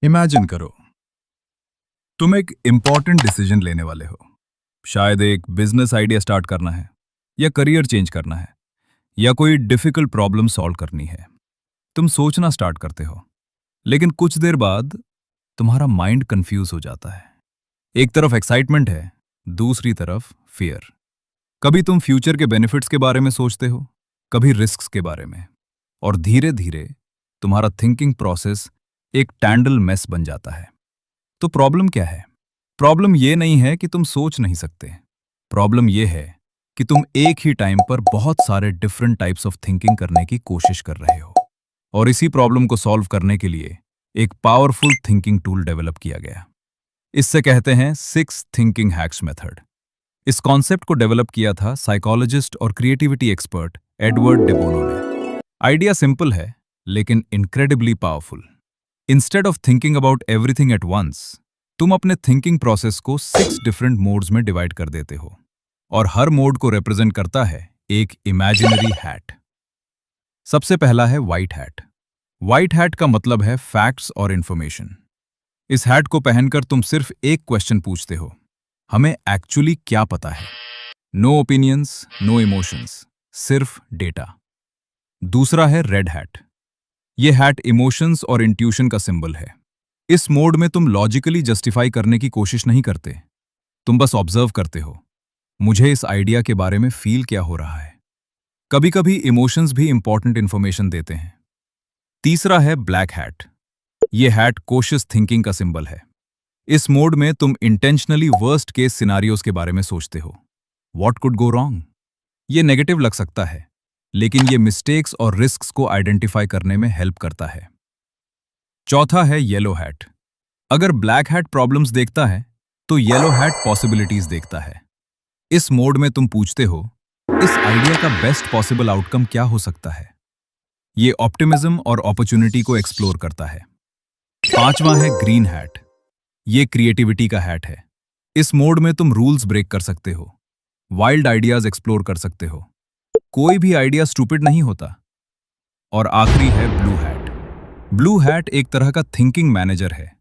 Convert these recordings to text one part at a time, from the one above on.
Imagine करो, तुम एक इंपॉर्टेंट डिसीजन लेने वाले हो। शायद एक बिजनेस आइडिया स्टार्ट करना है, या करियर चेंज करना है, या कोई डिफिकल्ट प्रॉब्लम सॉल्व करनी है। तुम सोचना स्टार्ट करते हो, लेकिन कुछ देर बाद तुम्हारा माइंड कंफ्यूज हो जाता है। एक तरफ एक्साइटमेंट है, दूसरी तरफ फियर। कभी तुम फ्यूचर के बेनिफिट्स के बारे में सोचते हो, कभी रिस्क्स के बारे में, और धीरे धीरे तुम्हारा थिंकिंग प्रोसेस एक टैंडल मेस बन जाता है। तो प्रॉब्लम क्या है? प्रॉब्लम ये नहीं है कि तुम सोच नहीं सकते। प्रॉब्लम ये है कि तुम एक ही टाइम पर बहुत सारे डिफरेंट टाइप्स ऑफ थिंकिंग करने की कोशिश कर रहे हो। और इसी प्रॉब्लम को सॉल्व करने के लिए एक पावरफुल थिंकिंग टूल डेवलप किया गया। इससे कहते हैं 6 थिंकिंग हैक्स मेथड। इस कॉन्सेप्ट को डेवलप किया था साइकोलॉजिस्ट और क्रिएटिविटी एक्सपर्ट एडवर्ड डेबोनो ने। आइडिया सिंपल है, लेकिन incredibly powerful. Instead of thinking about everything at once, तुम अपने थिंकिंग प्रोसेस को 6 डिफरेंट मोड्स में डिवाइड कर देते हो, और हर मोड को रिप्रेजेंट करता है एक इमेजिनरी हैट। सबसे पहला है व्हाइट हैट। व्हाइट हैट का मतलब है फैक्ट्स और इंफॉर्मेशन। इस हैट को पहनकर तुम सिर्फ एक क्वेश्चन पूछते हो, हमें एक्चुअली क्या पता है? नो ओपिनियंस, नो इमोशंस, सिर्फ डेटा। दूसरा है रेड हैट। यह हैट इमोशंस और इंट्यूशन का सिंबल है। इस मोड में तुम लॉजिकली जस्टिफाई करने की कोशिश नहीं करते, तुम बस ऑब्जर्व करते हो। मुझे इस आइडिया के बारे में फील क्या हो रहा है। कभी कभी इमोशंस भी इंपॉर्टेंट इंफॉर्मेशन देते हैं। तीसरा है ब्लैक हैट। यह हैट कॉशियस थिंकिंग का सिंबल है। इस मोड में तुम इंटेंशनली वर्स्ट केस सिनारियोस के बारे में सोचते हो। What could go wrong? ये नेगेटिव लग सकता है, लेकिन ये मिस्टेक्स और रिस्क्स को आइडेंटिफाई करने में हेल्प करता है। चौथा है येलो हैट। अगर ब्लैक हैट प्रॉब्लम्स देखता है, तो येलो हैट पॉसिबिलिटीज देखता है। इस मोड में तुम पूछते हो, इस आइडिया का बेस्ट पॉसिबल आउटकम क्या हो सकता है? ये ऑप्टिमिज्म और अपॉर्चुनिटी को एक्सप्लोर करता है। पांचवा है ग्रीन हैट। ये क्रिएटिविटी का हैट है। इस मोड में तुम रूल्स ब्रेक कर सकते हो, वाइल्ड आइडियाज एक्सप्लोर कर सकते हो। कोई भी आइडिया स्टूपिड नहीं होता। और आखिरी है ब्लू हैट। ब्लू हैट एक तरह का थिंकिंग मैनेजर है।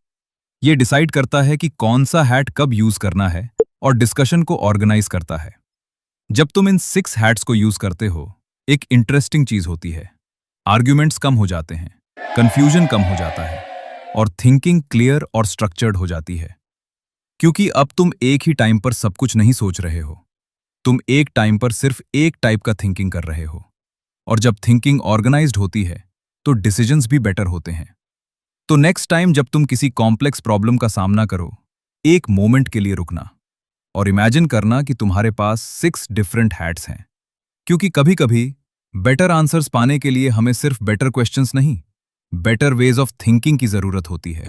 ये डिसाइड करता है कि कौन सा हैट कब यूज करना है, और डिस्कशन को ऑर्गेनाइज करता है। जब तुम इन 6 हैट्स को यूज करते हो, एक इंटरेस्टिंग चीज होती है। आर्ग्यूमेंट्स कम हो जाते हैं, कंफ्यूजन कम हो जाता है, और थिंकिंग क्लियर और स्ट्रक्चर्ड हो जाती है। क्योंकि अब तुम एक ही टाइम पर सब कुछ नहीं सोच रहे हो, तुम एक टाइम पर सिर्फ एक टाइप का थिंकिंग कर रहे हो। और जब थिंकिंग ऑर्गेनाइज्ड होती है, तो डिसीजंस भी बेटर होते हैं। तो नेक्स्ट टाइम जब तुम किसी कॉम्प्लेक्स प्रॉब्लम का सामना करो, एक मोमेंट के लिए रुकना और इमेजिन करना कि तुम्हारे पास 6 डिफरेंट हैट्स हैं। क्योंकि कभी कभी बेटर आंसर्स पाने के लिए हमें सिर्फ बेटर क्वेश्चंस नहीं, बेटर वेज ऑफ थिंकिंग की जरूरत होती है।